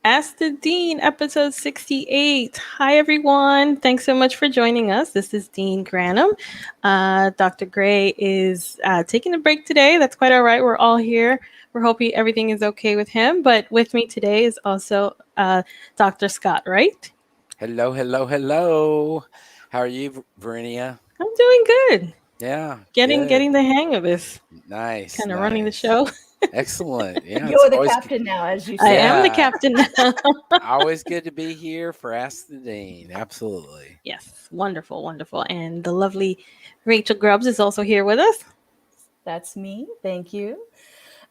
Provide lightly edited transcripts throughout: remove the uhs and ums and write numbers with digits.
Ask the Dean, episode 68. Hi, everyone. Thanks so much for joining us. This is Dean Granum. Dr. Gray is taking a break today. That's quite all right. We're all here. We're hoping everything is okay with him. But with me today is also Dr. Scott, right? Hello, hello, hello. How are you, Verinia? I'm doing good. Yeah, Getting good. the hang of this, Nice, kind of running the nice. show. Excellent. Yeah, it's You're the always captain now, as you I am say. the yeah, captain now. always good to be here for Ask the Dean. Absolutely. Yes, wonderful, wonderful. And the lovely Rachel Grubbs is also here with us. That's me. Thank you.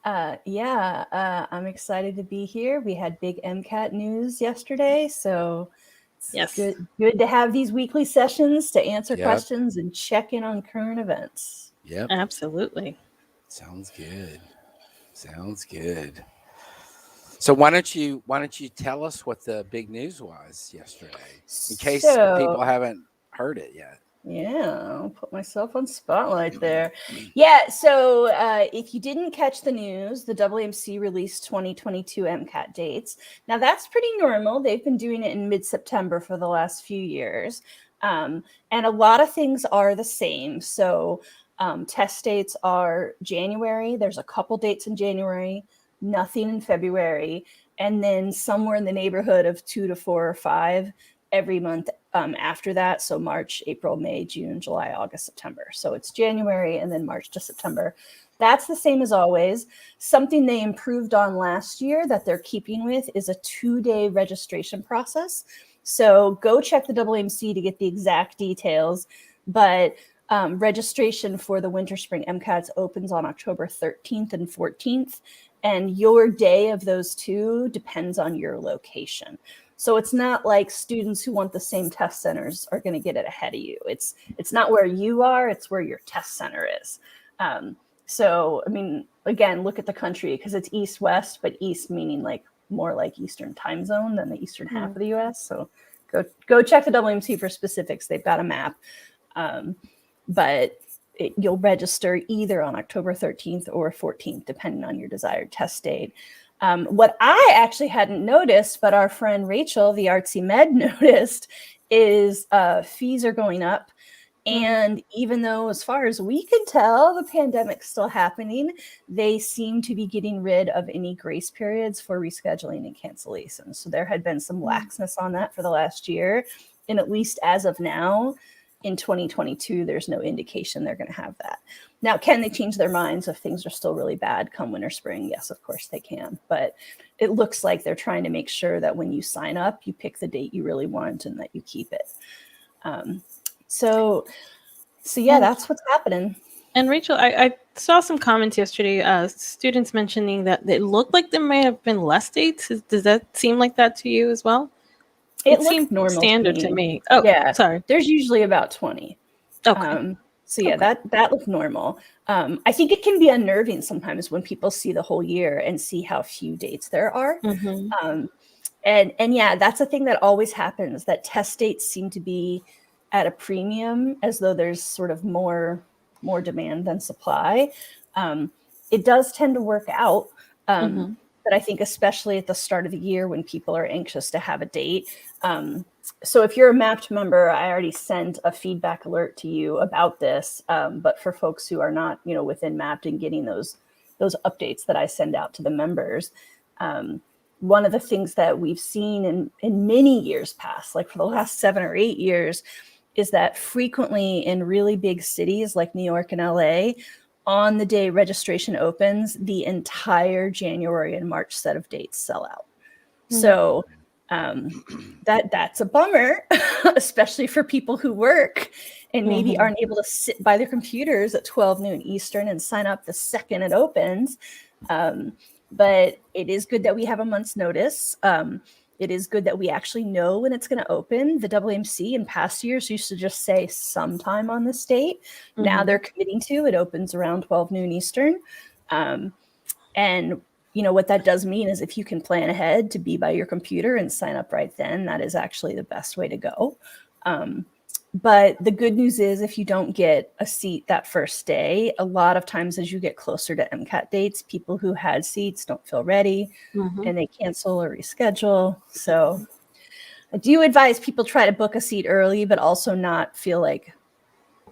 I'm excited to be here. We had big MCAT news yesterday, so it's Yes. good to have these weekly sessions to answer Yep, questions and check in on current events. yep. Absolutely. Sounds good. Sounds good. So why don't you tell us what the big news was yesterday, in case people So haven't heard it yet? yeah, I'll put myself on spotlight there. Yeah, so if you didn't catch the news, the WMC released 2022 MCAT dates. Now, that's pretty normal. They've been doing it in mid-September for the last few years. And a lot of things are the same. So test dates are January. There's a couple dates in January, nothing in February, and then somewhere in the neighborhood of 2 to 4 or 5 every month after that. So March, April, May, June, July, August, September. So it's January and then March to September. That's the same as always. Something they improved on last year that they're keeping with is a 2-day registration process. So go check the WMC to get the exact details. But registration for the winter spring MCATs opens on October 13th and 14th. And your day of those two depends on your location. So it's not like students who want the same test centers are going to get it ahead of you. It's not where you are, it's where your test center is. So, I mean, again, look at the country because it's east-west, but east meaning like more like Eastern time zone than the eastern half of the U.S. So go check the WMC for specifics. They've got a map. But you'll register either on October 13th or 14th, depending on your desired test date. What I actually hadn't noticed, but our friend Rachel, the artsy med, noticed is fees are going up. And even though, as far as we can tell, the pandemic's still happening, they seem to be getting rid of any grace periods for rescheduling and cancellation. So there had been some laxness on that for the last year. And at least as of now, in 2022, there's no indication they're going to have that. Now, can they change their minds if things are still really bad come winter, spring? Yes, of course they can. But it looks like they're trying to make sure that when you sign up, you pick the date you really want and that you keep it. So yeah, that's what's happening. And Rachel, I saw some comments yesterday, students mentioning that it looked like there may have been less dates. Does that seem like that to you as well? It seemed looked normal standard to me. Oh, yeah. sorry. There's usually about 20. Okay. So yeah, that looked normal. I think it can be unnerving sometimes when people see the whole year and see how few dates there are. And yeah, that's a thing that always happens, that test dates seem to be at a premium as though there's sort of more demand than supply. It does tend to work out. But I think especially at the start of the year when people are anxious to have a date. So if you're a MAPT member, I already sent a feedback alert to you about this. But for folks who are not, within MAPT and getting those updates that I send out to the members, one of the things that we've seen in many years past, like for the last 7 or 8 years, is that frequently in really big cities like New York and LA, on the day registration opens, the entire January and March set of dates sell out. So that's a bummer, especially for people who work and maybe aren't able to sit by their computers at 12 noon Eastern and sign up the second it opens. But it is good that we have a month's notice. It is good that we actually know when it's going to open. The WMC in past years used to just say sometime on this date. Now they're committing to it opens around 12 noon Eastern. And what that does mean is if you can plan ahead to be by your computer and sign up right then, that is actually the best way to go. But the good news is if you don't get a seat that first day, a lot of times as you get closer to MCAT dates, people who had seats don't feel ready and they cancel or reschedule. So I do advise people try to book a seat early, but also not feel like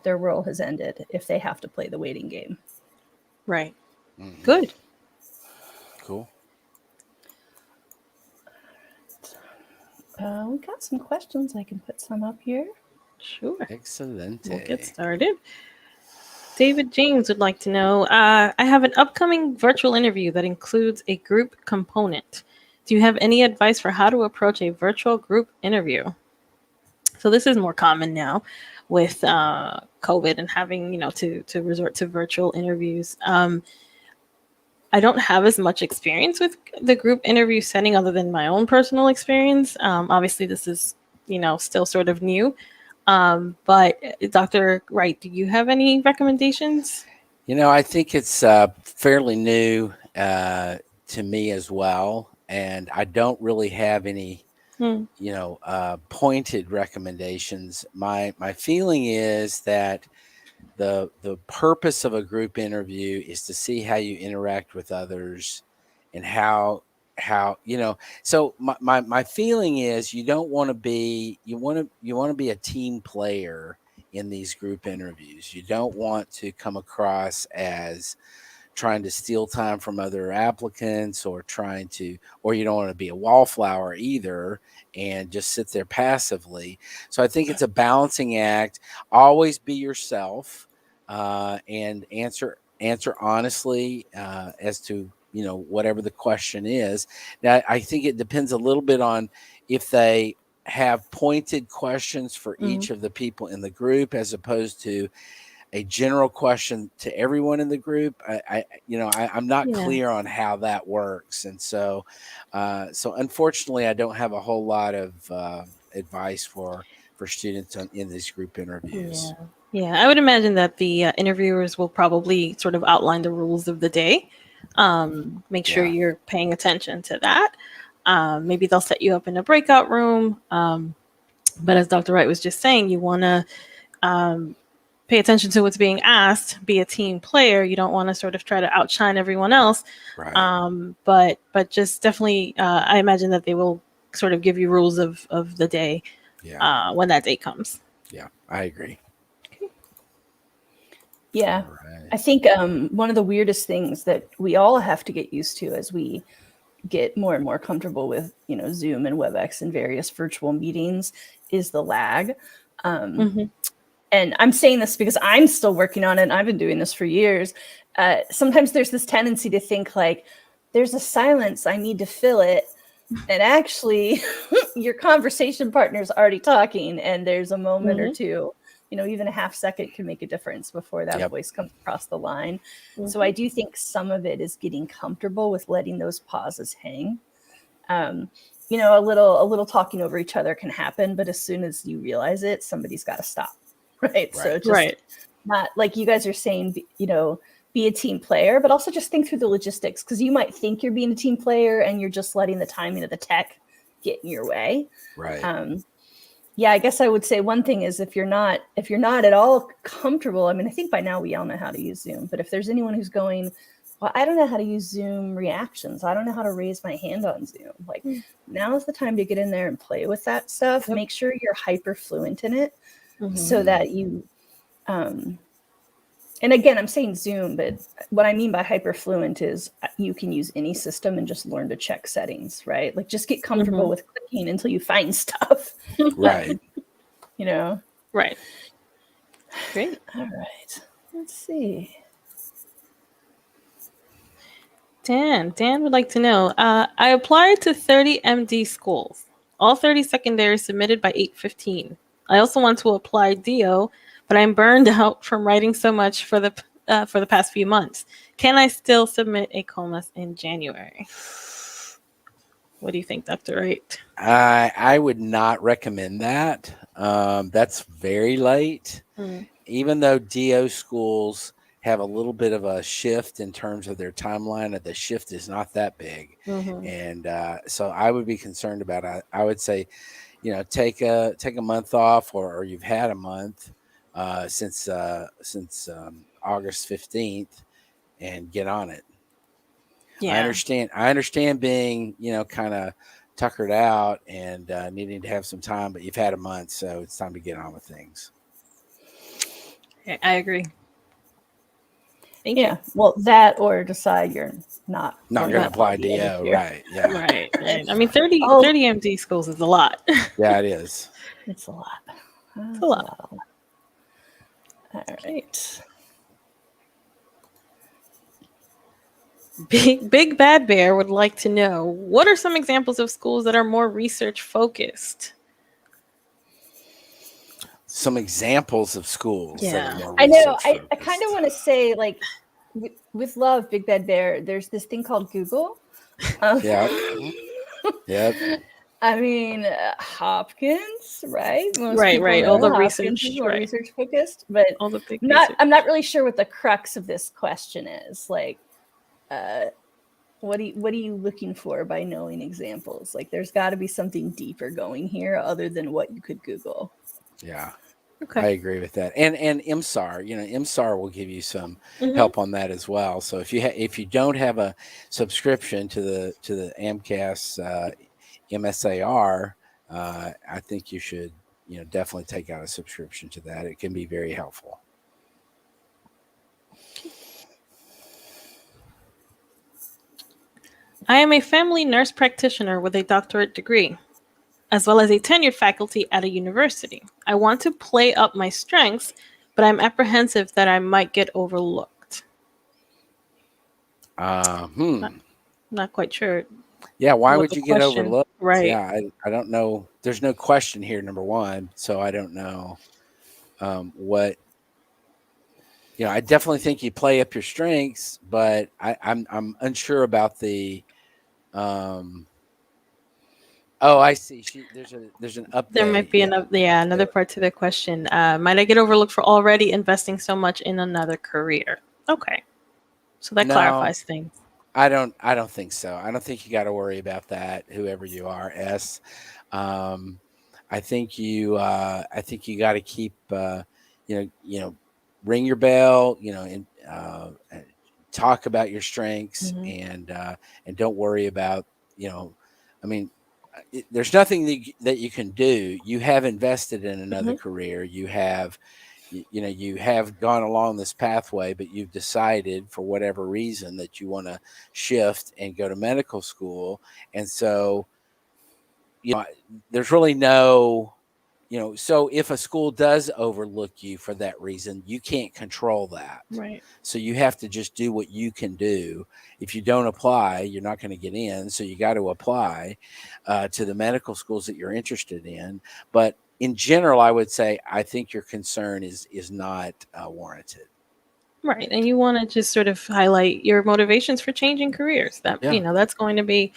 their world has ended if they have to play the waiting game. Right. Good. Cool. We got some questions. I can put some up here. Sure. Excellent. We'll get started. David James would like to know, I have an upcoming virtual interview that includes a group component. Do you have any advice for how to approach a virtual group interview? So this is more common now with COVID and having, to resort to virtual interviews. I don't have as much experience with the group interview setting other than my own personal experience. Obviously, this is, still sort of new. But Dr. Wright, do you have any recommendations? I think it's fairly new to me as well. And I don't really have any, pointed recommendations. My feeling is that the purpose of a group interview is to see how you interact with others and how so my feeling is you don't want to be you want to be a team player in these group interviews. You don't want to come across as trying to steal time from other applicants or you don't want to be a wallflower either and just sit there passively. So I think it's a balancing act. Always be yourself and answer honestly as to whatever the question is. Now I think it depends a little bit on if they have pointed questions for each of the people in the group as opposed to a general question to everyone in the group. I'm not clear on how that works, and so unfortunately, I don't have a whole lot of advice for students in these group interviews. Yeah, I would imagine that the interviewers will probably sort of outline the rules of the day. Make sure you're paying attention to that. Maybe they'll set you up in a breakout room. But as Dr. Wright was just saying, you want to pay attention to what's being asked, be a team player. You don't want to sort of try to outshine everyone else. Right. But just definitely, I imagine that they will sort of give you rules of the day when that day comes. Yeah, I agree. Okay. Yeah, right. I think one of the weirdest things that we all have to get used to as we get more and more comfortable with, Zoom and WebEx and various virtual meetings is the lag. And I'm saying this because I'm still working on it and I've been doing this for years. Sometimes there's this tendency to think like, there's a silence, I need to fill it. And actually, your conversation partner is already talking and there's a moment or two, even a half second can make a difference before that voice comes across the line. So I do think some of it is getting comfortable with letting those pauses hang. A little talking over each other can happen, but as soon as you realize it, somebody's got to stop. Right. So just not like you guys are saying, be a team player, but also just think through the logistics, because you might think you're being a team player and you're just letting the timing of the tech get in your way. Right. I guess I would say one thing is if you're not at all comfortable, I mean, I think by now we all know how to use Zoom, but if there's anyone who's going, well, I don't know how to use Zoom reactions, I don't know how to raise my hand on Zoom. Like now is the time to get in there and play with that stuff. Make sure you're hyper fluent in it. So that you, and again, I'm saying Zoom, but what I mean by hyperfluent is you can use any system and just learn to check settings, right? Like just get comfortable with clicking until you find stuff. Right. Right. Great. All right. Let's see. Dan would like to know, I applied to 30 MD schools, all 30 secondary submitted by 8/15. I also want to apply DO, but I'm burned out from writing so much for the past few months. Can I still submit AACOMAS in January? What do you think, Dr. Wright? I would not recommend that. That's very late. Even though DO schools have a little bit of a shift in terms of their timeline, the shift is not that big. And so I would be concerned about it. I would say, take a month off, or you've had a month since August 15th, and get on it. Yeah. I understand being, kind of tuckered out and needing to have some time, but you've had a month, so it's time to get on with things. I agree. Thank you. Well, that or decide you're not going to apply DO, right? Yeah, right. I mean, 30 MD schools is a lot. Yeah, it is. It's a lot. It's a lot. All right. Big Bad Bear would like to know, what are some examples of schools that are more research focused? Some examples of schools that are more I know. research focused. I kind of want to say, like, with love, Big Bad Bear, there's this thing called Google. Yep. I mean, Hopkins, right? Most right. All the Hopkins research, is more research focused, but all the big I'm not really sure what the crux of this question is. Like, what are you looking for by knowing examples? Like, there's got to be something deeper going here other than what you could Google. Yeah. Okay. I agree with that. And MSAR, MSAR will give you some help on that as well. So if you don't have a subscription to the AMCAS MSAR, I think you should definitely take out a subscription to that. It can be very helpful. I am a family nurse practitioner with a doctorate degree, as well as a tenured faculty at a university. I want to play up my strengths, but I'm apprehensive that I might get overlooked. Not quite sure. Yeah, why would you get overlooked? Right. Yeah, I don't know. There's no question here, number one, so I don't know what. I definitely think you play up your strengths, but I'm unsure about the. Oh, I see. There's an update. There might be another part to the question. Might I get overlooked for already investing so much in another career? Okay, so that clarifies things. I don't think so. I don't think you got to worry about that. Whoever you are, S. I think you got to keep ring your bell. And talk about your strengths and don't worry about I mean. There's nothing that you can do. You have invested in another career. You have, you have gone along this pathway, but you've decided for whatever reason that you want to shift and go to medical school. And so, there's really no, so if a school does overlook you for that reason, you can't control that. Right. So you have to just do what you can do. If you don't apply, you're not going to get in. So you got to apply to the medical schools that you're interested in. But in general, I would say I think your concern is not warranted. Right. And you want to just sort of highlight your motivations for changing careers. That that's going to be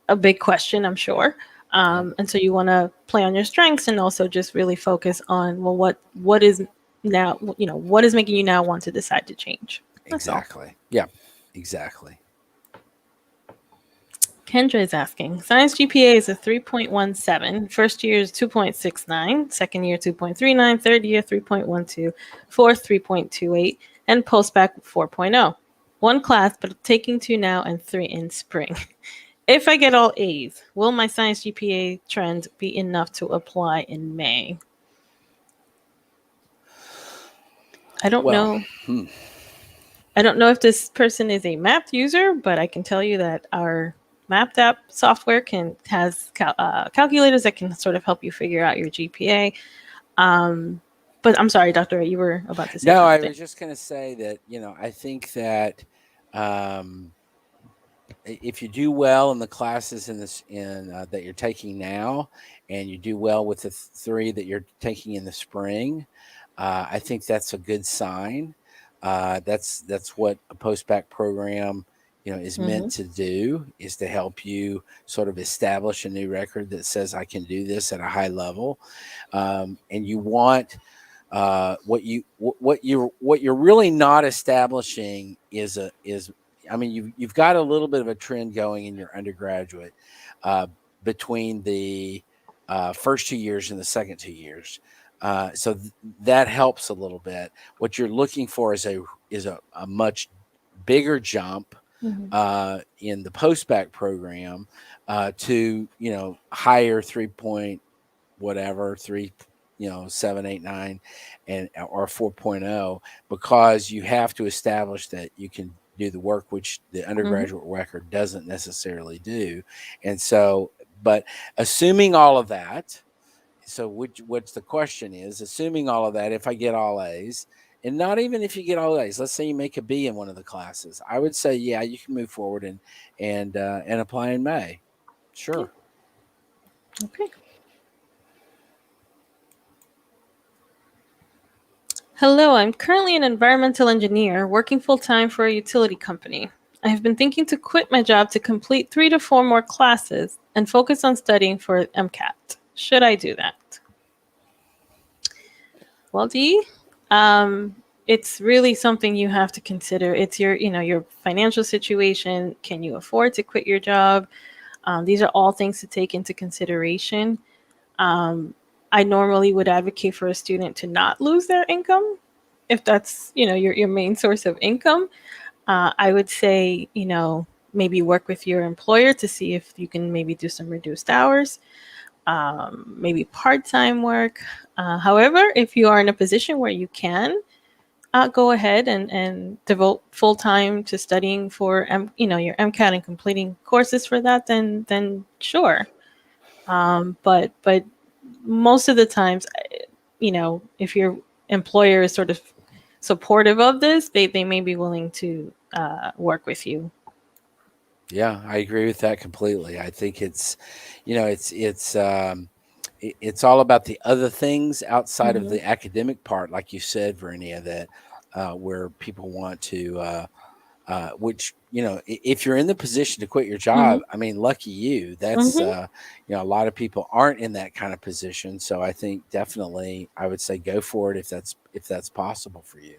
a big question, I'm sure. And so you want to play on your strengths and also just really focus on, well, what is now, what is making you now want to decide to change? That's exactly. All. Yeah, exactly. Kendra is asking, science GPA is a 3.17, first year is 2.69, second year 2.39, third year 3.12, fourth 3.28, and postbac 4.0. One class, but taking 2 now and 3 in spring. If I get all A's, will my science GPA trend be enough to apply in May? I don't know. I don't know if this person is a math user, but I can tell you that our Mapped app software has calculators that can sort of help you figure out your GPA. But I'm sorry, Dr. You were about to say something. No, I was just going to say that, I think that if you do well in the classes that you're taking now, and you do well with the 3 that you're taking in the spring, I think that's a good sign. That's what a postbac program is meant to do, is to help you sort of establish a new record that says I can do this at a high level. And you want what you're really not establishing is you've got a little bit of a trend going in your undergraduate between the first 2 years and the second 2 years. So that helps a little bit. What you're looking for is a much bigger jump in the postbac program to, higher 3 point whatever, 3, 7, 8, 9, or 4.0, because you have to establish that you can do the work, which the undergraduate record doesn't necessarily do. And so, but assuming all of that, so what's the question is, assuming all of that, if I get all A's, and not even if you get all A's, let's say you make a B in one of the classes, I would say, yeah, you can move forward and apply in May. Sure. Okay. Hello, I'm currently an environmental engineer working full-time for a utility company. I have been thinking to quit my job to complete 3 to 4 more classes and focus on studying for MCAT. Should I do that? Well, Dee, it's really something you have to consider. It's your financial situation. Can you afford to quit your job? These are all things to take into consideration. I normally would advocate for a student to not lose their income if that's, your main source of income. I would say, maybe work with your employer to see if you can maybe do some reduced hours, maybe part-time work. However, if you are in a position where you can go ahead and devote full time to studying for, your MCAT and completing courses for that, then sure. But most of the times, if your employer is sort of supportive of this, they may be willing to work with you. Yeah, I agree with that completely. I think it's all about the other things outside of the academic part, like you said, Verenia, that where people want to, which, if you're in the position to quit your job, I mean, lucky you. That's, a lot of people aren't in that kind of position. So I think definitely I would say go for it if that's possible for you.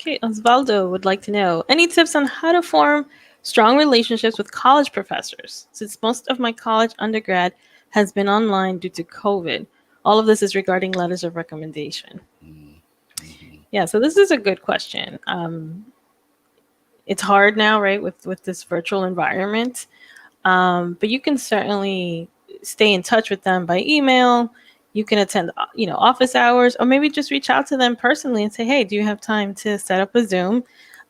Okay, Osvaldo would like to know, any tips on how to form strong relationships with college professors? Since most of my college undergrad has been online due to COVID. All of this is regarding letters of recommendation. Yeah, so this is a good question. It's hard now, right, with this virtual environment. But you can certainly stay in touch with them by email. You can attend, office hours, or maybe just reach out to them personally and say, hey, do you have time to set up a Zoom?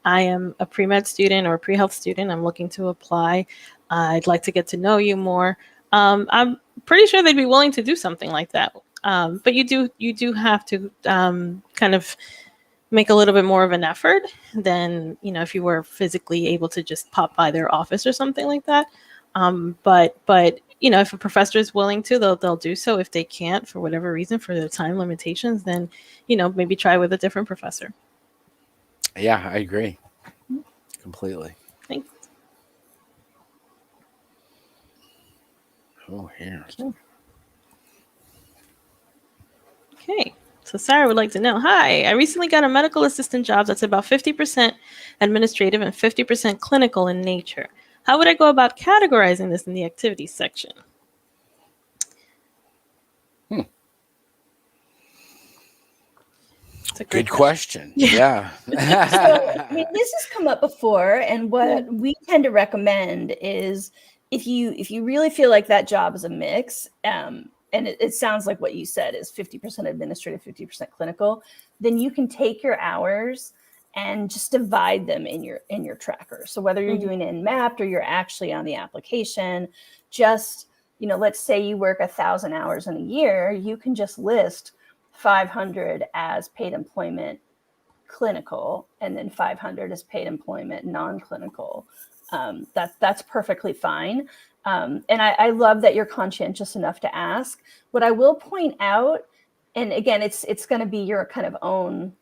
I am a pre-med student or a pre-health student. I'm looking to apply. I'd like to get to know you more. I'm pretty sure they'd be willing to do something like that. But you do have to kind of make a little bit more of an effort than, if you were physically able to just pop by their office or something like that. But if a professor is willing to, they'll do so. If they can't, for whatever reason, for the time limitations, then, maybe try with a different professor. Yeah, I agree completely. Thanks. Oh, here. Okay. So Sarah would like to know, hi, I recently got a medical assistant job that's about 50% administrative and 50% clinical in nature. How would I go about categorizing this in the activities section? It's a good question. Yeah. So, I mean, this has come up before, and what we tend to recommend is if you really feel like that job is a mix, and it sounds like what you said is 50% administrative, 50% clinical, then you can take your hours and just divide them in your tracker. So whether you're doing it in Mapped or you're actually on the application, just, let's say you work 1,000 hours in a year, you can just list 500 as paid employment clinical, and then 500 as paid employment non-clinical. That's perfectly fine. And I love that you're conscientious enough to ask. What I will point out, and again, it's going to be your kind of own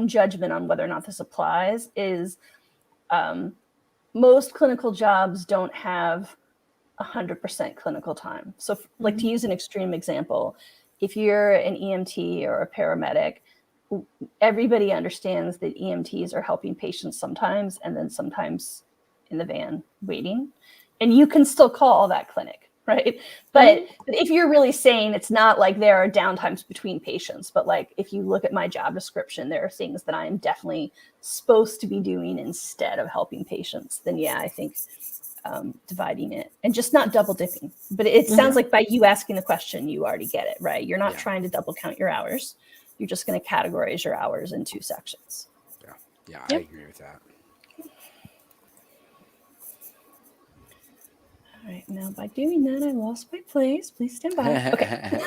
judgment on whether or not this applies, is most clinical jobs don't have 100% clinical time. So like to use an extreme example, if you're an EMT or a paramedic, everybody understands that EMTs are helping patients sometimes, and then sometimes in the van waiting, and you can still call that clinic, right? But if you're really saying it's not like there are downtimes between patients, but like if you look at my job description, there are things that I am definitely supposed to be doing instead of helping patients, then yeah, I think dividing it and just not double dipping. But it sounds like by you asking the question, you already get it, right? You're not trying to double count your hours. You're just going to categorize your hours in 2 sections. Yeah, I agree with that. All right, now by doing that, I lost my place. Please stand by. Okay.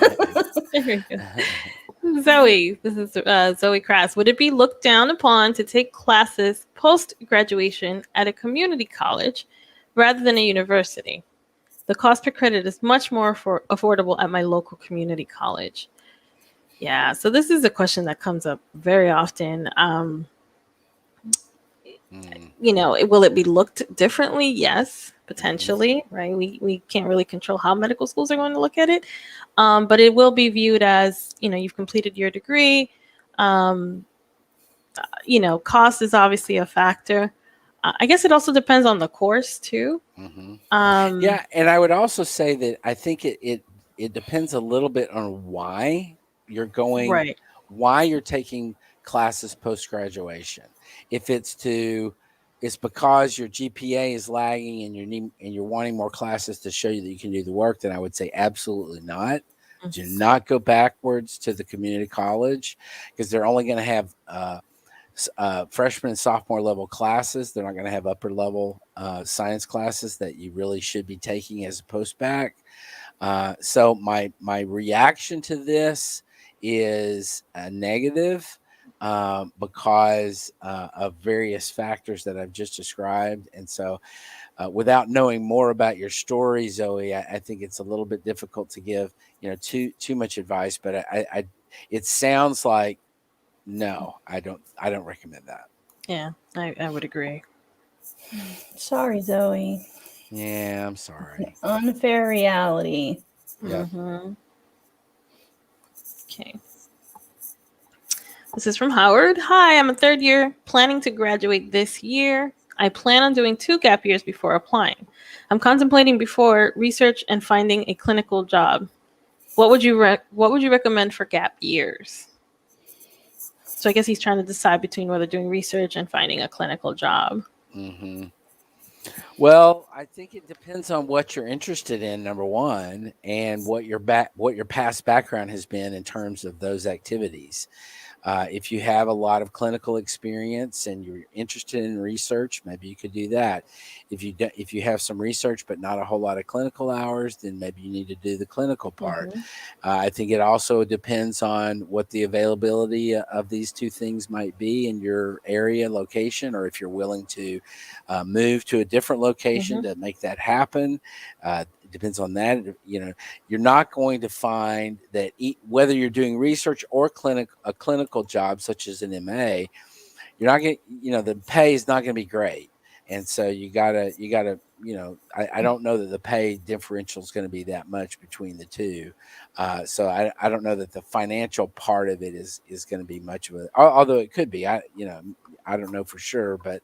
Zoe, this is Zoe Crass. Would it be looked down upon to take classes post-graduation at a community college rather than a university? The cost per credit is much more affordable at my local community college. Yeah, so this is a question that comes up very often. Will it be looked differently? Yes, potentially, right? We can't really control how medical schools are going to look at it, but it will be viewed as, you've completed your degree. Cost is obviously a factor. I guess it also depends on the course too. Yeah, and I would also say that I think it depends a little bit on why you're going, right, why you're taking classes post-graduation. If it's because your GPA is lagging and you're wanting more classes to show you that you can do the work, then I would say absolutely not. Do not go backwards to the community college, because they're only going to have freshman and sophomore level classes. They're not going to have upper level science classes that you really should be taking as a postbac. So my reaction to this is negative because of various factors that I've just described. And so without knowing more about your story, Zoe, I think it's a little bit difficult to give too much advice. But it sounds like no, I don't recommend that. Yeah, I would agree. Sorry, Zoe. Yeah, I'm sorry. Unfair reality. Yeah. Okay. This is from Howard. Hi, I'm a third year planning to graduate this year. I plan on doing 2 gap years before applying. I'm contemplating before research and finding a clinical job. What would you recommend for gap years? So I guess he's trying to decide between whether doing research and finding a clinical job. Well, I think it depends on what you're interested in, number one, and what your past background has been in terms of those activities. If you have a lot of clinical experience and you're interested in research, maybe you could do that. If you have some research but not a whole lot of clinical hours, then maybe you need to do the clinical part. I think it also depends on what the availability of these 2 things might be in your area, location, or if you're willing to move to a different location to make that happen. It depends on that. You're not going to find that whether you're doing research or a clinical job such as an MA, you're not going to, the pay is not going to be great. And so you gotta, I don't know that the pay differential is going to be that much between the 2. So I don't know that the financial part of it is going to be much of a, although it could be, I don't know for sure. But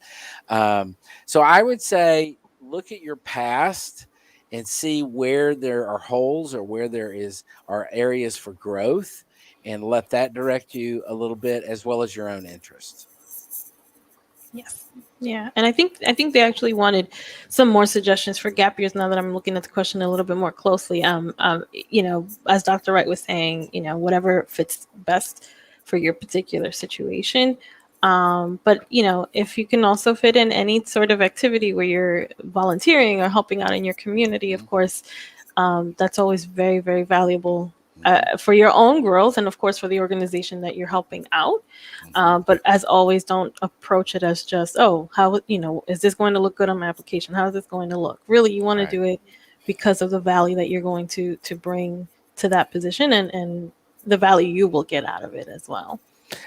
so I would say, look at your past and see where there are holes or where there are areas for growth, and let that direct you a little bit, as well as your own interests. Yes. Yeah. And I think they actually wanted some more suggestions for gap years now that I'm looking at the question a little bit more closely. As Dr. Wright was saying, whatever fits best for your particular situation. But if you can also fit in any sort of activity where you're volunteering or helping out in your community, of course, that's always very, very valuable for your own growth and, of course, for the organization that you're helping out. But as always, don't approach it as just, how, is this going to look good on my application? How is this going to look? Really, you want to do it because of the value that you're going to bring to that position and the value you will get out of it as well.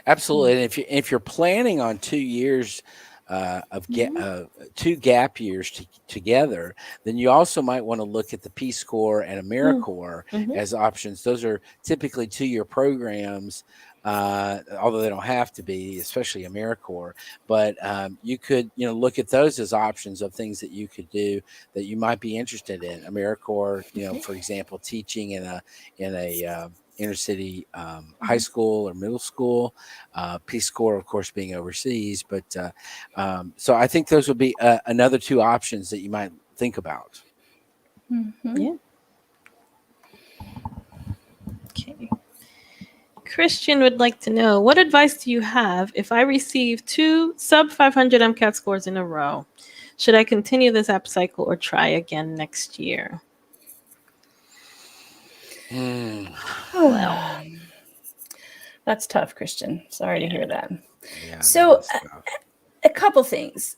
Absolutely. And if you're planning on 2 years of 2 gap years together, then you also might want to look at the Peace Corps and AmeriCorps as options. Those are typically 2-year programs although they don't have to be, especially AmeriCorps. But you could, look at those as options of things that you could do that you might be interested in. AmeriCorps, for example, teaching in a inner city high school or middle school. Peace Corps, of course, being overseas. But so I think those would be another two options that you might think about. Yeah. Okay. Christian would like to know, what advice do you have if I receive 2 sub 500 MCAT scores in a row? Should I continue this app cycle or try again next year? Well, that's tough, Christian. Sorry to hear that. Yeah. So a couple things.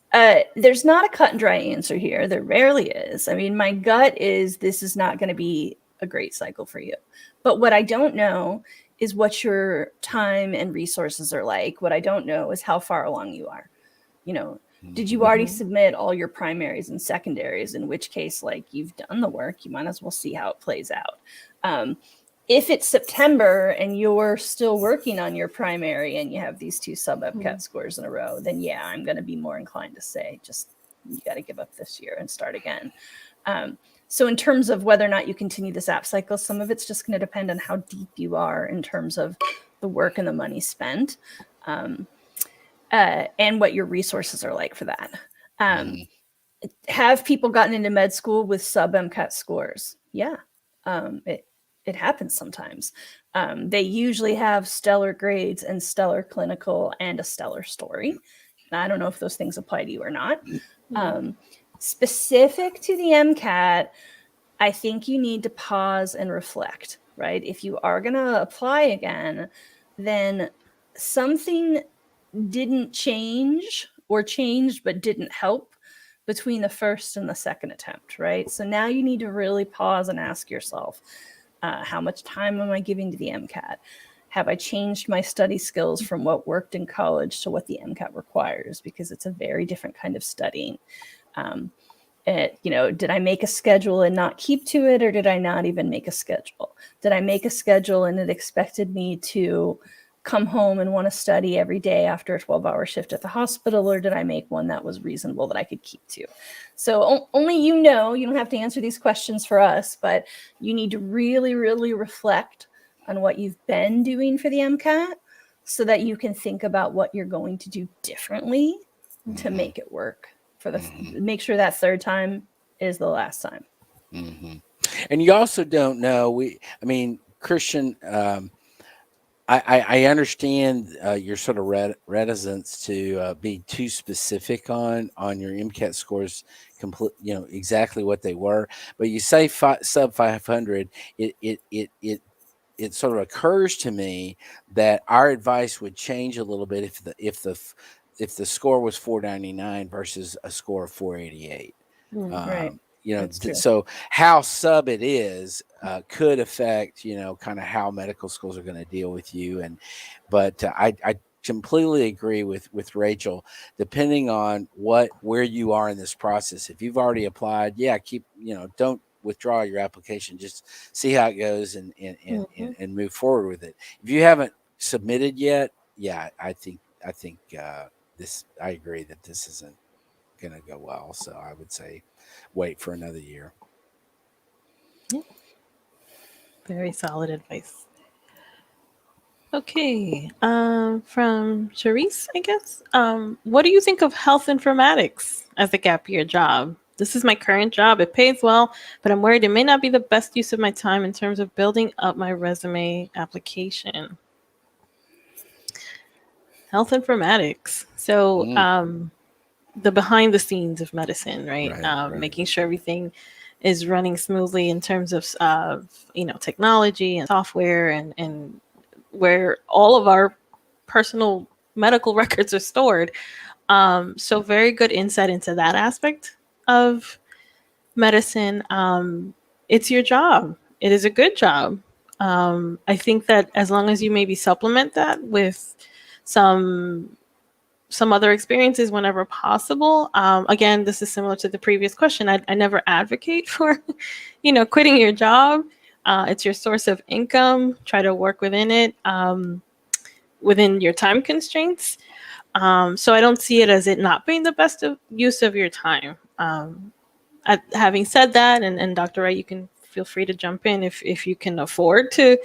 There's not a cut and dry answer here. There rarely is. I mean, my gut is this is not going to be a great cycle for you. But what I don't know is what your time and resources are like. What I don't know is how far along you are. Did you already submit all your primaries and secondaries? In which case, like, you've done the work, you might as well see how it plays out. If it's September and you're still working on your primary and you have these 2 sub MCAT scores in a row, then yeah, I'm going to be more inclined to say, just, you got to give up this year and start again. So in terms of whether or not you continue this app cycle, some of it's just going to depend on how deep you are in terms of the work and the money spent, and what your resources are like for that. Have people gotten into med school with sub MCAT scores? Yeah. It happens sometimes. They usually have stellar grades and stellar clinical and a stellar story. I don't know if those things apply to you or not. Specific to the MCAT, I think you need to pause and reflect, right? If you are going to apply again, then something didn't change or changed but didn't help between the first and the second attempt, right? So now you need to really pause and ask yourself, how much time am I giving to the MCAT? Have I changed my study skills from what worked in college to what the MCAT requires? Because it's a very different kind of studying. Did I make a schedule and not keep to it, or did I not even make a schedule? Did I make a schedule and it expected me to come home and want to study every day after a 12-hour shift at the hospital, or did I make one that was reasonable that I could keep to? So only you don't have to answer these questions for us, but you need to really, really reflect on what you've been doing for the MCAT so that you can think about what you're going to do differently to make it work. Make sure that third time is the last time. And you also don't know, Christian, I understand your sort of reticence to be too specific on your MCAT scores, exactly what they were. But you say sub 500, it sort of occurs to me that our advice would change a little bit if the score was 499 versus a score of 488. Right. So how sub it is could affect, kind of how medical schools are going to deal with you. But I completely agree with Rachel, depending on where you are in this process. If you've already applied, don't withdraw your application, just see how it goes and move forward with it. If you haven't submitted yet, I think I agree that this isn't going to go well. So I would say wait for another year. Yeah. Very solid advice. Okay. From Charisse, I guess. What do you think of health informatics as a gap year job? This is my current job. It pays well, but I'm worried it may not be the best use of my time in terms of building up my resume application. Health informatics. So the behind the scenes of medicine, right? Right. Making sure everything is running smoothly in terms of technology and software and where all of our personal medical records are stored. So very good insight into that aspect of medicine. It's your job. It is a good job. I think that as long as you maybe supplement that with some other experiences whenever possible. Again, this is similar to the previous question. I never advocate for, quitting your job. It's your source of income. Try to work within it. within your time constraints. So I don't see it as it not being the best use of your time. Having said that, and Dr. Wright, you can feel free to jump in if you can afford to,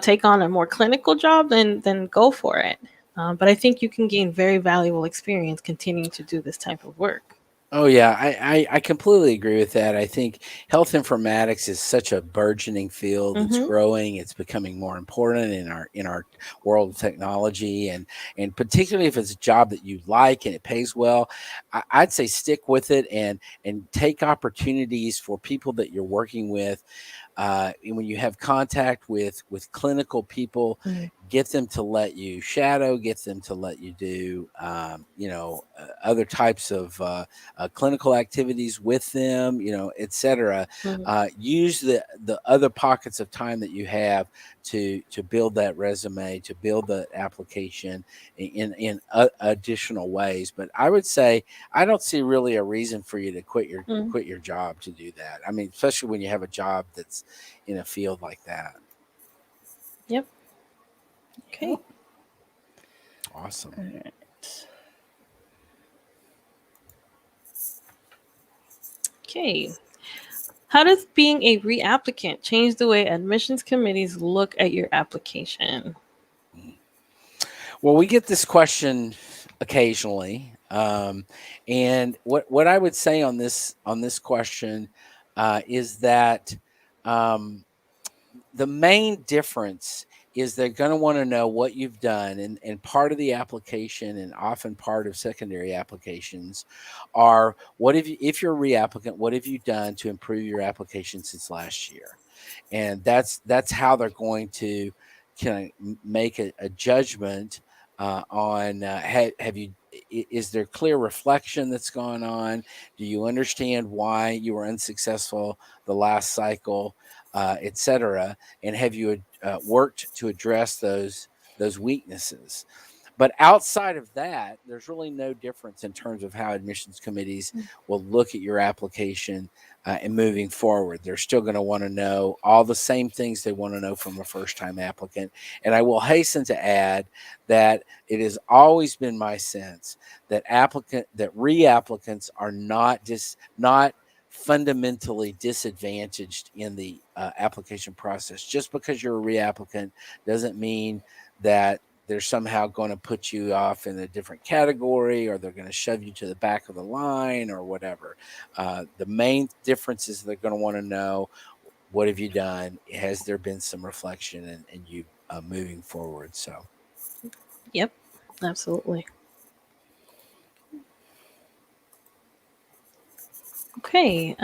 take on a more clinical job, then go for it. But I think you can gain very valuable experience continuing to do this type of work. Oh yeah, I completely agree with that. I think health informatics is such a burgeoning field. It's growing. It's becoming more important in our world of technology, and particularly if it's a job that you like and it pays well, I'd say stick with it and take opportunities for people that you're working with. When you have contact with clinical people, get them to let you shadow, get them to let you do other types of clinical activities with them, etc. Use the other pockets of time that you have to build that resume, to build the application in additional ways. But I would say I don't see really a reason for you to quit your job to do that. I mean, especially when you have a job that's in a field like that. Yep. Okay. Awesome. All right. Okay. How does being a reapplicant change the way admissions committees look at your application? Well, we get this question occasionally, and what I would say on this question is that the main difference is they're going to want to know what you've done, and part of the application, and often part of secondary applications, are what have you, if you're a reapplicant, what have you done to improve your application since last year? And that's how they're going to kind of make a judgment on have you, is there clear reflection that's going on? Do you understand why you were unsuccessful the last cycle, etc.? And have you worked to address those weaknesses? But outside of that, there's really no difference in terms of how admissions committees will look at your application and moving forward. They're still going to want to know all the same things they want to know from a first-time applicant. And I will hasten to add that it has always been my sense that reapplicants are not fundamentally disadvantaged in the application process. Just because you're a reapplicant doesn't mean that they're somehow going to put you off in a different category, or they're going to shove you to the back of the line or whatever. The main difference is they're going to want to know, what have you done? Has there been some reflection and you moving forward? So, Yep, absolutely. Okay.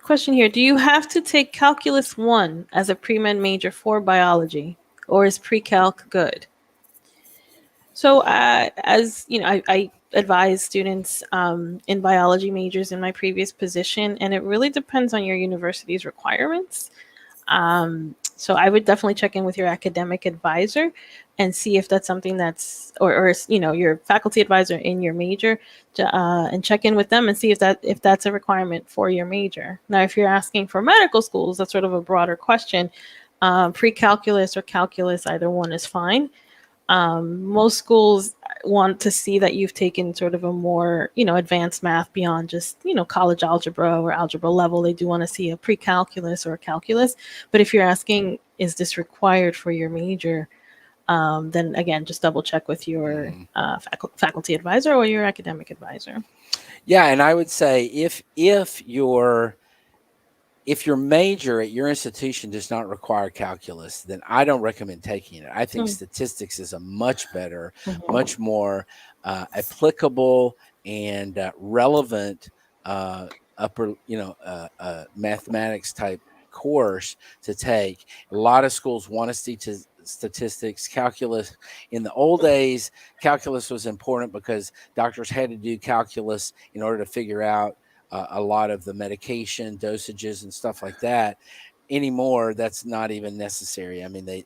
Question here: do you have to take Calculus 1 as a pre-med major for biology, or is pre-calc good? So, as you know, I advise students in biology majors in my previous position, and it really depends on your university's requirements. So I would definitely check in with your academic advisor and see if that's something that's, or your faculty advisor in your major, and check in with them and see if that's a requirement for your major. Now, if you're asking for medical schools, that's sort of a broader question. Pre-calculus or calculus, either one is fine. Most schools want to see that you've taken sort of a more, advanced math beyond just, college algebra or algebra level. They do want to see a pre-calculus or a calculus. But if you're asking, is this required for your major? Then again, just double check with your faculty advisor or your academic advisor. yeah, and I would say if your major at your institution does not require calculus, then I don't recommend taking it. I think statistics is a much better, much more applicable and relevant mathematics type course to take. A lot of schools want to see to statistics, calculus. In the old days, calculus was important because doctors had to do calculus in order to figure out a lot of the medication dosages and stuff like that. Anymore, that's not even necessary. I mean, their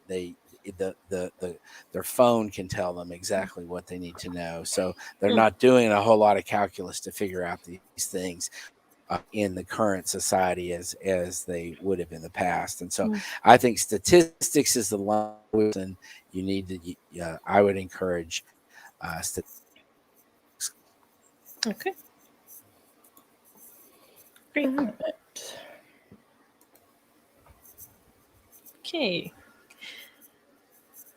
phone can tell them exactly what they need to know. So they're not doing a whole lot of calculus to figure out these things. in the current society as they would have in the past. And so I think statistics is the language, and you need to. I would encourage statistics. Okay. Great. Okay.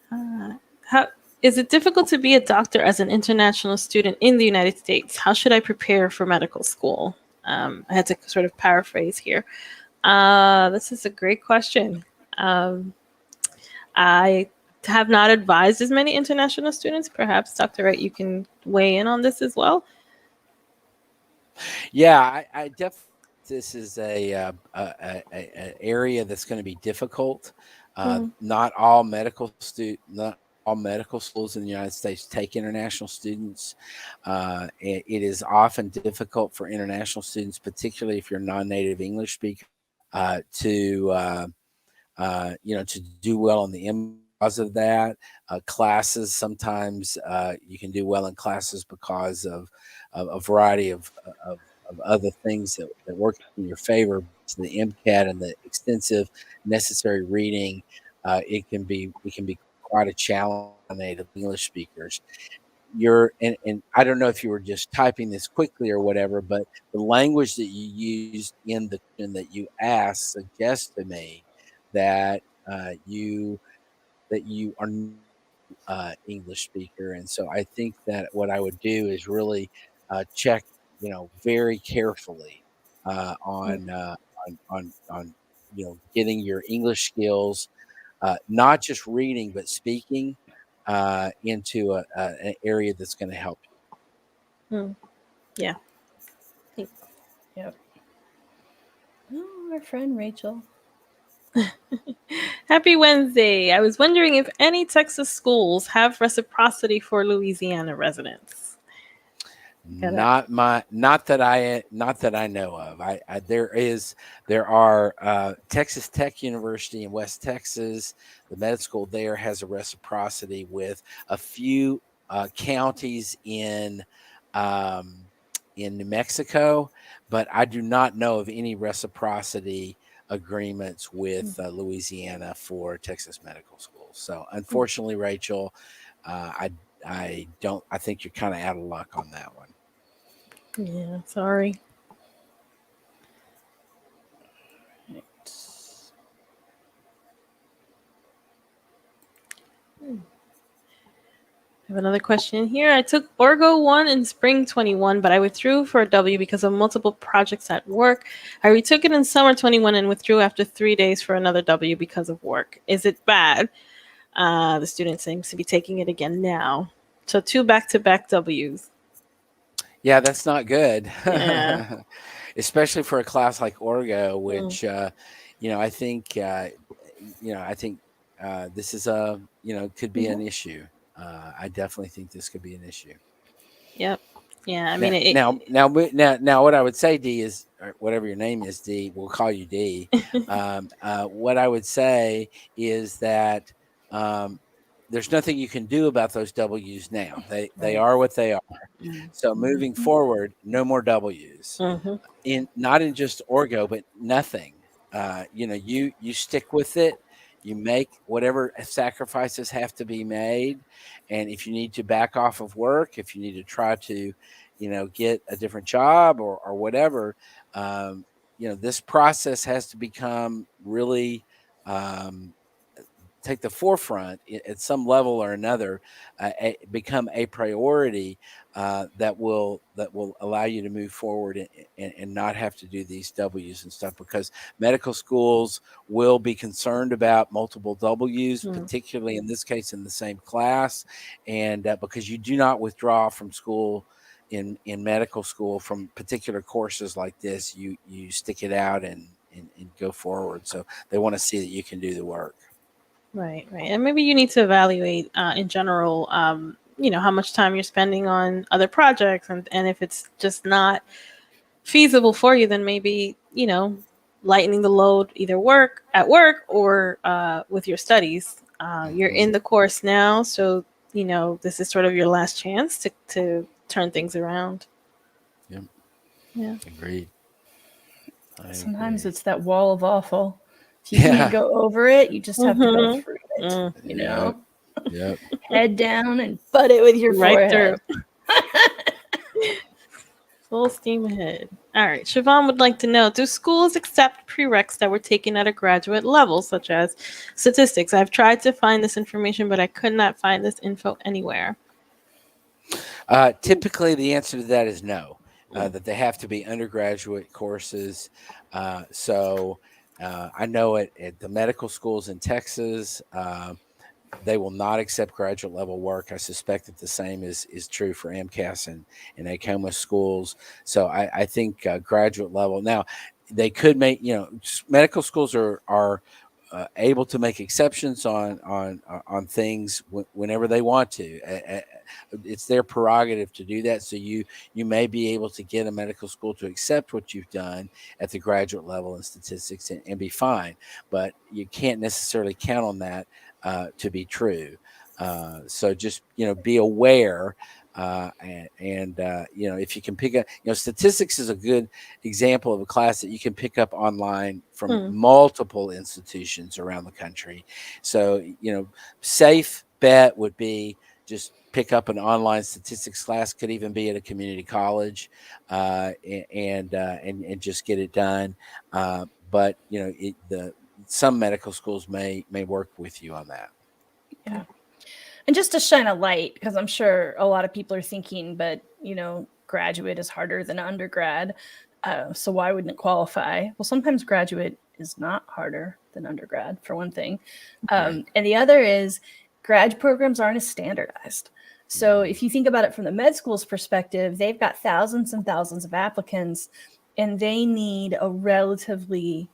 How is it difficult to be a doctor as an international student in the United States? How should I prepare for medical school? I had to sort of paraphrase here. This is a great question. I have not advised as many international students. Perhaps, Dr. Wright, you can weigh in on this as well. Yeah, I definitely. This is a area that's going to be difficult. Not all medical schools in the United States take international students. It is often difficult for international students, particularly if you're a non-native English speaker, to do well on the because of that. Classes, sometimes you can do well in classes because of a variety of other things that work in your favor. So the MCAT and the extensive necessary reading, it can be quite a challenge for native English speakers. And I don't know if you were just typing this quickly or whatever, but the language that you used in the question that you asked suggests to me that you are English speaker. And so I think that what I would do is really check, very carefully on getting your English skills, not just reading but speaking, into an area that's going to help you. Yeah. Yep. Oh, our friend Rachel. Happy Wednesday. I was wondering if any Texas schools have reciprocity for Louisiana residents. Not that I know of. There are Texas Tech University in West Texas. The med school there has a reciprocity with a few counties in New Mexico, but I do not know of any reciprocity agreements with Louisiana for Texas medical schools. So unfortunately, Rachel, I think you're kind of out of luck on that one. Yeah, sorry. I have another question here. I took Orgo 1 in spring 21, but I withdrew for a W because of multiple projects at work. I retook it in summer 21 and withdrew after 3 days for another W because of work. Is it bad? The student seems to be taking it again now. So 2 back-to-back W's. Yeah, that's not good. Yeah. Especially for a class like Orgo, which I think this is could be an issue. I definitely think this could be an issue. Yep. Yeah. I mean, now, what I would say, D, is, or whatever your name is, D, we'll call you D. What I would say is that there's nothing you can do about those W's now. They are what they are. So moving forward, no more W's. Not in just Orgo, but nothing. You stick with it. You make whatever sacrifices have to be made, and if you need to back off of work, if you need to try to, get a different job or whatever, this process has to become really take the forefront at some level or another, become a priority that will allow you to move forward and not have to do these W's and stuff, because medical schools will be concerned about multiple W's, particularly in this case in the same class, and because you do not withdraw from school in medical school from particular courses like this, you stick it out and go forward. So they want to see that you can do the work. Right. And maybe you need to evaluate in general, how much time you're spending on other projects. And if it's just not feasible for you, then maybe, lightening the load, either at work or with your studies. You're in the course now. So, this is sort of your last chance to turn things around. Yep. Yeah. Agreed. Sometimes it's that wall of awful. If you can't go over it, you just have to go through it. You know? Yep. Head down and butt it with your forehead. Full steam ahead. All right. Siobhan would like to know, do schools accept prereqs that were taken at a graduate level, such as statistics? I've tried to find this information, but I could not find this info anywhere. Typically, the answer to that is no, that they have to be undergraduate courses. So I know at the medical schools in Texas, they will not accept graduate level work. I suspect that the same is true for MCAS and AACOMAS schools. So I think graduate level. Now, they could make, medical schools are able to make exceptions on things whenever they want to. It's their prerogative to do that. So you may be able to get a medical school to accept what you've done at the graduate level in statistics and be fine. But you can't necessarily count on that to be true. So just, be aware. If you can pick up, statistics is a good example of a class that you can pick up online from multiple institutions around the country. So, safe bet would be just pick up an online statistics class, could even be at a community college, and just get it done. But some medical schools may work with you on that. Yeah. And just to shine a light, because I'm sure a lot of people are thinking, but, graduate is harder than undergrad. So why wouldn't it qualify? Well, sometimes graduate is not harder than undergrad, for one thing. And the other is grad programs aren't as standardized. So if you think about it from the med school's perspective, they've got thousands and thousands of applicants, and they need a relatively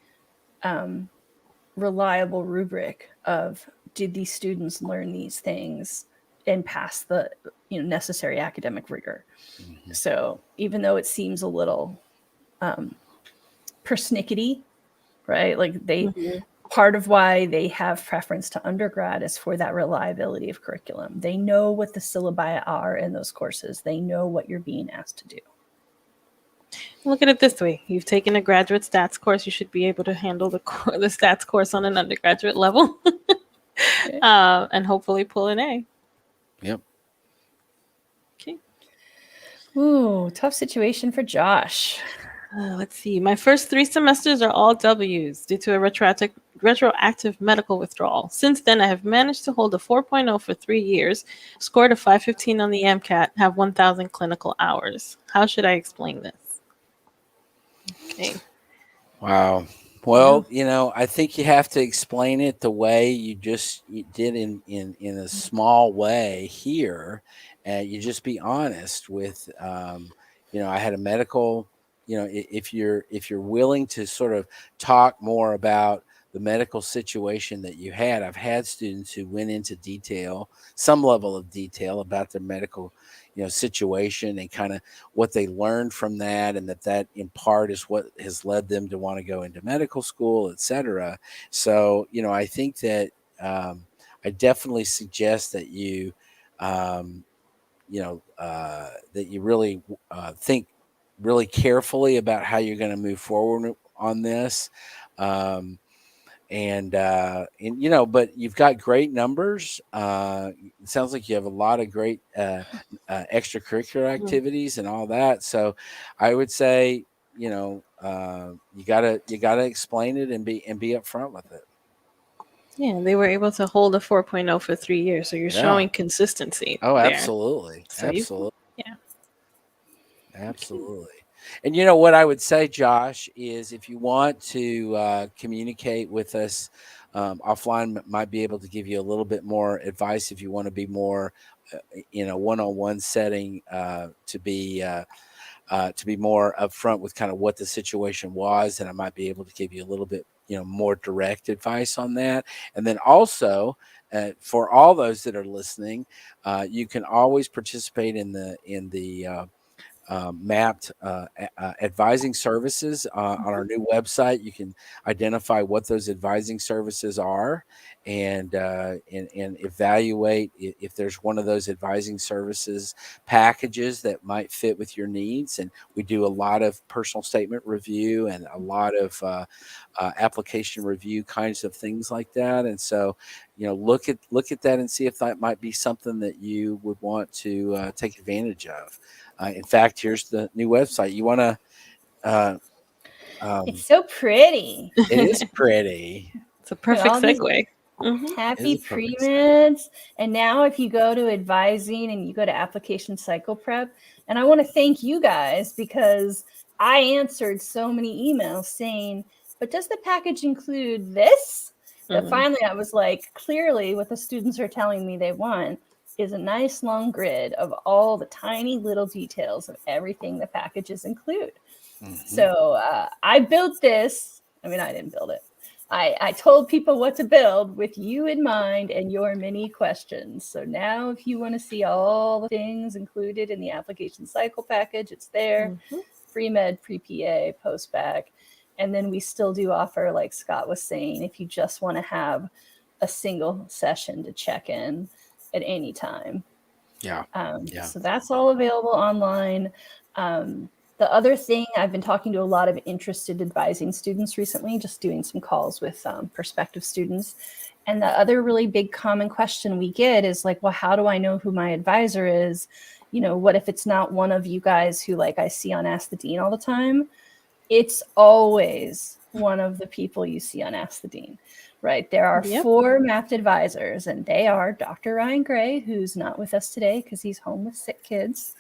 reliable rubric of, did these students learn these things and pass the necessary academic rigor? So even though it seems a little persnickety, right? Like part of why they have preference to undergrad is for that reliability of curriculum. They know what the syllabi are in those courses. They know what you're being asked to do. Look at it this way. You've taken a graduate stats course. You should be able to handle the stats course on an undergraduate level and hopefully pull an A. Yep. Okay. Ooh, tough situation for Josh. Let's see. My first 3 semesters are all W's due to a retroactive medical withdrawal. Since then, I have managed to hold a 4.0 for 3 years, scored a 515 on the MCAT, have 1,000 clinical hours. How should I explain this? Okay. Wow. Well, I think you have to explain it the way you did in a small way here. You just be honest with, I had a medical, if you're willing to sort of talk more about the medical situation that you had. I've had students who went into detail, some level of detail about their medical situation and kind of what they learned from that, and that in part is what has led them to want to go into medical school, etc. So, I think that I definitely suggest that you, that you really think really carefully about how you're going to move forward on this. But you've got great numbers. It sounds like you have a lot of great extracurricular activities and all that. So I would say, you gotta explain it and be upfront with it. Yeah, they were able to hold a 4.0 for 3 years, so you're showing consistency. Oh, there. Absolutely, So absolutely, absolutely. And what I would say, Josh, is if you want to communicate with us offline, might be able to give you a little bit more advice if you want to be more in a one-on-one setting, to be more upfront with kind of what the situation was, and I might be able to give you a little bit more direct advice on that. And then also for all those that are listening, you can always participate in the mapped advising services on our new website. You can identify what those advising services are, and evaluate if there's one of those advising services packages that might fit with your needs. And we do a lot of personal statement review and a lot of application review kinds of things like that. And so, look at that and see if that might be something that you would want to take advantage of. In fact, here's the new website. You want to? It's so pretty. It is pretty. It's a perfect segue. Happy pre-meds. And now if you go to advising and you go to application cycle prep, and I want to thank you guys because I answered so many emails saying, but does the package include this? That finally I was like, clearly what the students are telling me they want is a nice long grid of all the tiny little details of everything the packages include. So I built this. I mean, I didn't build it. I told people what to build with you in mind and your many questions. So now if you want to see all the things included in the application cycle package, it's there. Pre-med, pre-PA, post-bac. And then we still do offer, like Scott was saying, if you just want to have a single session to check in at any time. So that's all available online. The other thing, I've been talking to a lot of interested advising students recently, just doing some calls with prospective students. And the other really big common question we get is like, well, how do I know who my advisor is? What if it's not one of you guys who like I see on Ask the Dean all the time? It's always one of the people you see on Ask the Dean, right? There are 4 mapped advisors, and they are Dr. Ryan Gray, who's not with us today because he's home with sick kids,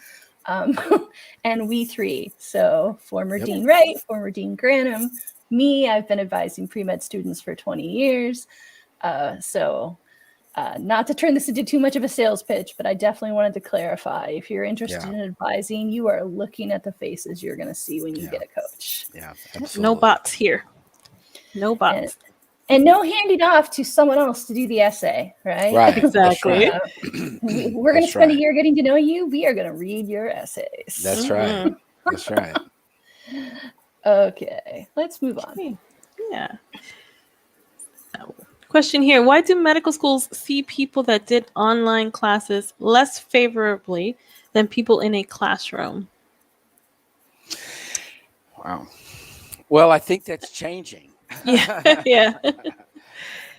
and we 3. So former Dean Wright, former Dean Granum, me, I've been advising pre-med students for 20 years. Not to turn this into too much of a sales pitch, but I definitely wanted to clarify. If you're interested in advising, you are looking at the faces you're going to see when you get a coach. Yeah, absolutely. No bots here. No bots. And no handing off to someone else to do the essay, right? Right. Exactly. We're going to spend a year getting to know you. We are going to read your essays. That's right. That's right. Okay, let's move on. Yeah. Question here. Why do medical schools see people that did online classes less favorably than people in a classroom? Wow. Well, I think that's changing. Yeah.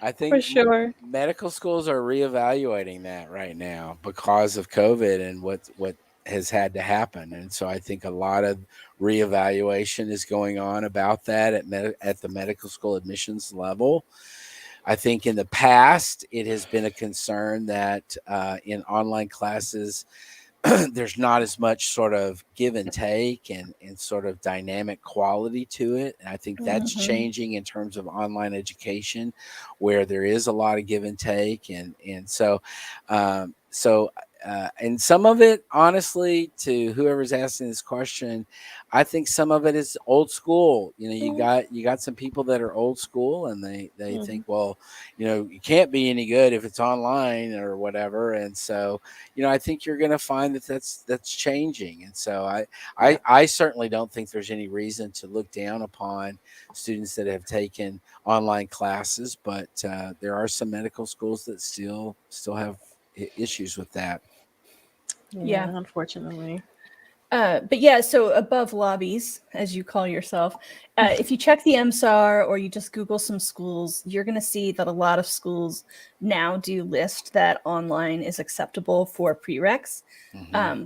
I think for sure medical schools are reevaluating that right now because of COVID and what has had to happen. And so I think a lot of reevaluation is going on about that at the medical school admissions level. I think in the past, it has been a concern that in online classes, there's not as much sort of give and take and sort of dynamic quality to it. And I think that's changing in terms of online education, where there is a lot of give and take. And so and some of it, honestly, to whoever's asking this question, I think some of it is old school. You got some people that are old school, and they think, well, you can't be any good if it's online or whatever. And so, I think you're going to find that that's changing. And so I certainly don't think there's any reason to look down upon students that have taken online classes, but there are some medical schools that still have issues with that. Yeah, unfortunately. But yeah, so above lobbies, as you call yourself, if you check the MSAR or you just Google some schools, you're going to see that a lot of schools now do list that online is acceptable for prereqs,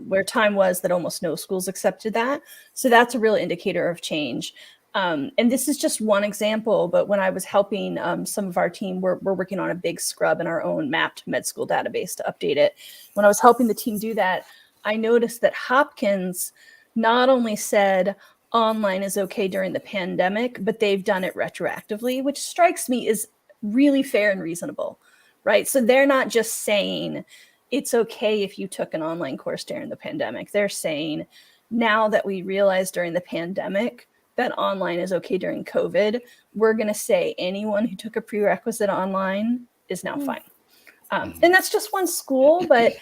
where time was that almost no schools accepted that. So that's a real indicator of change. And this is just one example, but when I was helping some of our team, we're working on a big scrub in our own mapped med school database to update it. When I was helping the team do that, I noticed that Hopkins not only said online is okay during the pandemic, but they've done it retroactively, which strikes me as really fair and reasonable, right? So they're not just saying it's okay if you took an online course during the pandemic. They're saying now that we realize during the pandemic that online is okay during COVID, we're going to say anyone who took a prerequisite online is now fine. And that's just one school, but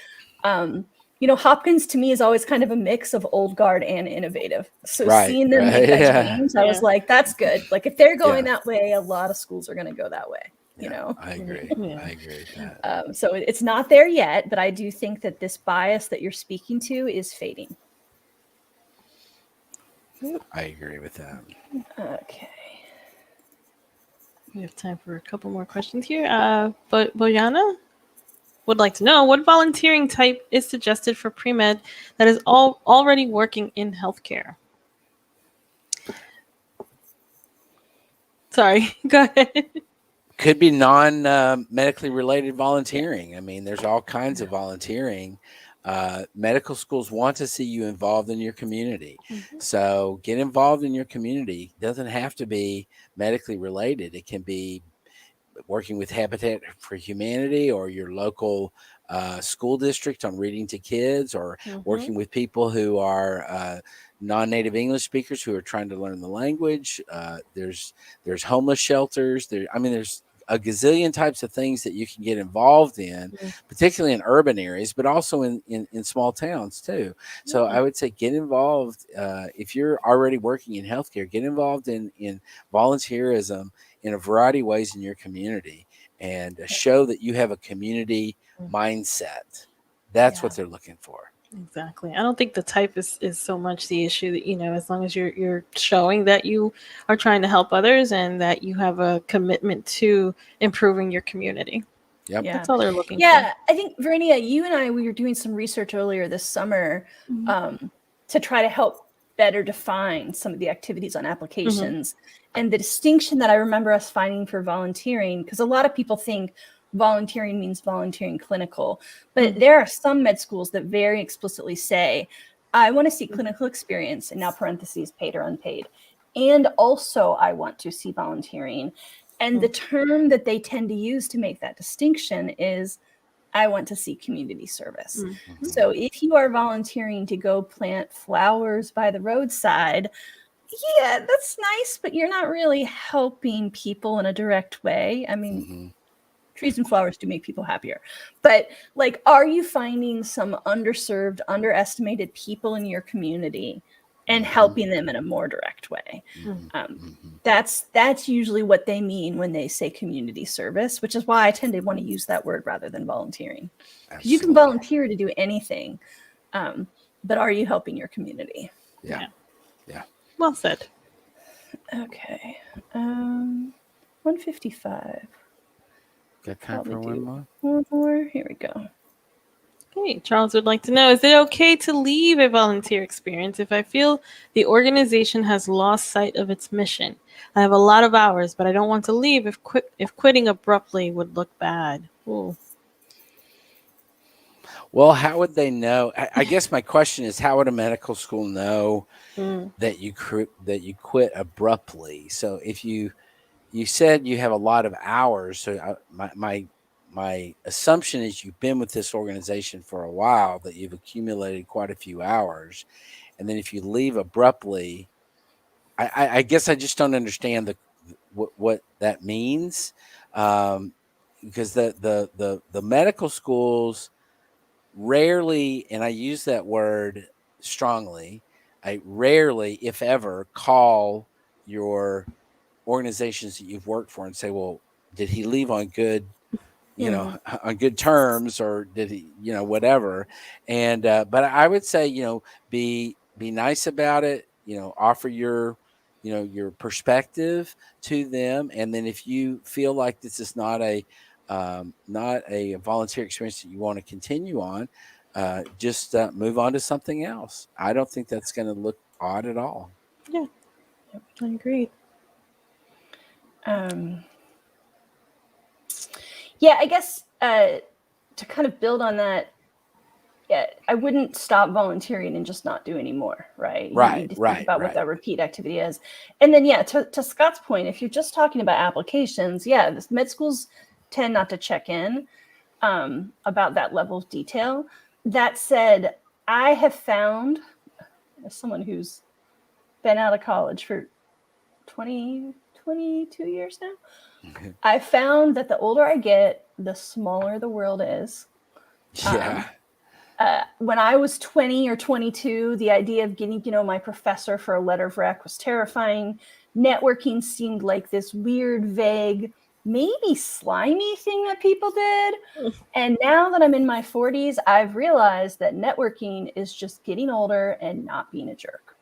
Hopkins to me is always kind of a mix of old guard and innovative. So seeing them right, make that yeah. change, I was like, that's good. Like if they're going that way, a lot of schools are going to go that way. I agree. I agree with that. So it's not there yet, but I do think that this bias that you're speaking to is fading. I agree with that. Okay. We have time for a couple more questions here. But Bojana would like to know what volunteering type is suggested for pre-med that is already working in healthcare. Sorry, go ahead. Could be non-medically related volunteering. I mean, there's all kinds of volunteering. Medical schools want to see you involved in your community. So get involved in your community. It doesn't have to be medically related. It can be working with Habitat for Humanity or your local school district on reading to kids, or working with people who are non-native English speakers who are trying to learn the language. There's homeless shelters. There's a gazillion types of things that you can get involved in, particularly in urban areas, but also in small towns too. So I would say get involved. If you're already working in healthcare, get involved in volunteerism in a variety of ways in your community, and show that you have a community mindset. That's what they're looking for. Exactly. I don't think the type is so much the issue, that as long as you're showing that you are trying to help others and that you have a commitment to improving your community. Yep. That's all they're looking for. Yeah, I think, Verinia, you and I, we were doing some research earlier this summer to try to help better define some of the activities on applications. And the distinction that I remember us finding for volunteering, because a lot of people think volunteering means volunteering clinical, but there are some med schools that very explicitly say, I want to see clinical experience, and now parentheses, paid or unpaid. And also I want to see volunteering. And the term that they tend to use to make that distinction is, I want to see community service. So if you are volunteering to go plant flowers by the roadside, yeah, that's nice, but you're not really helping people in a direct way. I mean, trees and flowers do make people happier. But like, are you finding some underserved, underestimated people in your community and helping them in a more direct way? That's usually what they mean when they say community service, which is why I tend to want to use that word rather than volunteering. Because you can volunteer to do anything, but are you helping your community? Yeah. Well said. Okay. 155. Got time for one more? One more. Here we go. Okay, Charles would like to know, is it okay to leave a volunteer experience if I feel the organization has lost sight of its mission? I have a lot of hours, but I don't want to leave if quitting abruptly would look bad. Ooh. Well, how would they know? I guess my question is, how would a medical school know that you quit abruptly? So if you said you have a lot of hours, so my assumption is you've been with this organization for a while, that you've accumulated quite a few hours, and then if you leave abruptly, I guess I just don't understand what that means, because the medical schools rarely, and I use that word strongly, I rarely, if ever, call your organizations that you've worked for and say, well, did he leave on good, on good terms, or did he, whatever. And, but I would say, be nice about it, offer your perspective to them. And then if you feel like this is not a volunteer experience that you want to continue on, just move on to something else. I don't think that's going to look odd at all. Yeah, I agree. Yeah, I guess to kind of build on that, I wouldn't stop volunteering and just not do anymore, right? You need to think about what that repeat activity is. And then, to Scott's point, if you're just talking about applications, the med schools tend not to check in about that level of detail. That said, I have found, as someone who's been out of college for 22 years now, I found that the older I get, the smaller the world is. When I was 20 or 22, the idea of getting to know my professor for a letter of rec was terrifying. Networking seemed like this weird, vague, maybe slimy thing that people did. And now that I'm in my 40s, I've realized that networking is just getting older and not being a jerk.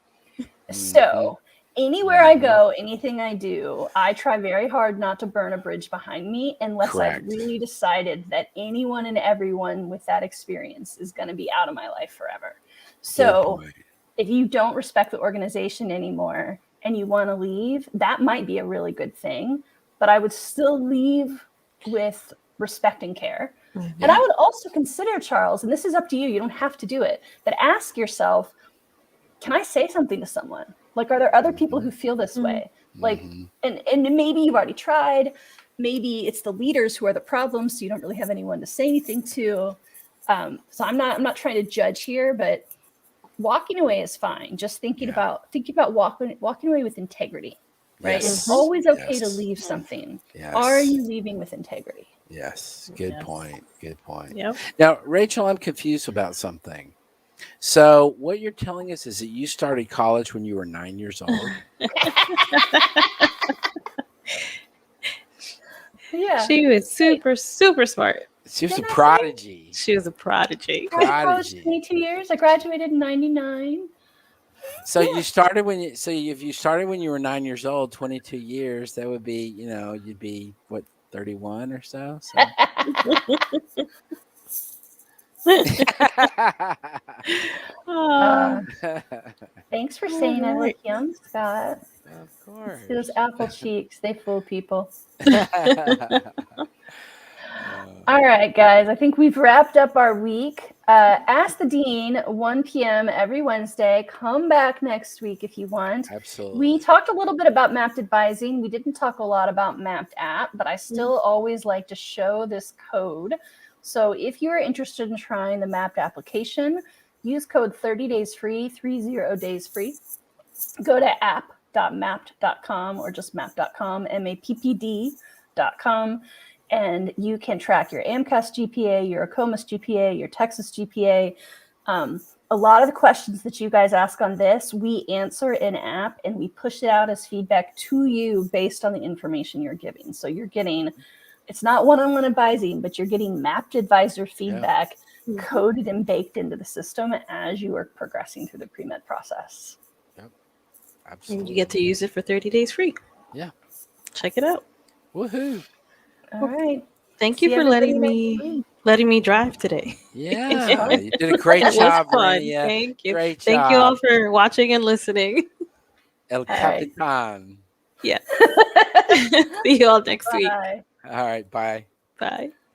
So anywhere I go, anything I do, I try very hard not to burn a bridge behind me unless I've really decided that anyone and everyone with that experience is going to be out of my life forever. So if you don't respect the organization anymore and you want to leave, that might be a really good thing, but I would still leave with respect and care. And I would also consider, Charles, and this is up to you, you don't have to do it, but ask yourself, can I say something to someone? Like, are there other people who feel this way? Like, and maybe you've already tried. Maybe it's the leaders who are the problem, so you don't really have anyone to say anything to. So I'm not trying to judge here, but walking away is fine. Just thinking about walking away with integrity, right? It's always okay to leave something. Are you leaving with integrity? Yes. Good point. Good point. Yep. Now, Rachel, I'm confused about something. So what you're telling us is that you started college when you were 9 years old? Yeah. She was super smart. She was a prodigy. She was a prodigy. I was 22 years. I graduated in 99. So you started if you started when you were 9 years old, 22 years, that would be, you'd be what, 31 or so? Thanks for saying I look young, Scott. Of course. See those apple cheeks, they fool people. All right, guys, I think we've wrapped up our week. Ask the Dean, 1 p.m. every Wednesday. Come back next week if you want. Absolutely. We talked a little bit about mapped advising. We didn't talk a lot about mapped app, but I still always like to show this code. So if you're interested in trying the mapped application, use code 30 days free, 30 days free. Go to app.mapped.com or just mapped.com, mappd.com. And you can track your AMCAS GPA, your AACOMAS GPA, your Texas GPA. A lot of the questions that you guys ask on this, we answer in app and we push it out as feedback to you based on the information you're giving. So you're getting, it's not one-on-one advising, but you're getting mapped advisor feedback coded and baked into the system as you are progressing through the pre-med process. Yep, absolutely. And you get to use it for 30 days free. Yeah. Check it out. Woohoo. All right. Thank you for letting me drive today. Yeah, you did a great job, Maria. Thank you. Great job. Thank you all for watching and listening. El Capitan. Yeah. See you all next week. Bye. All right, bye. Bye.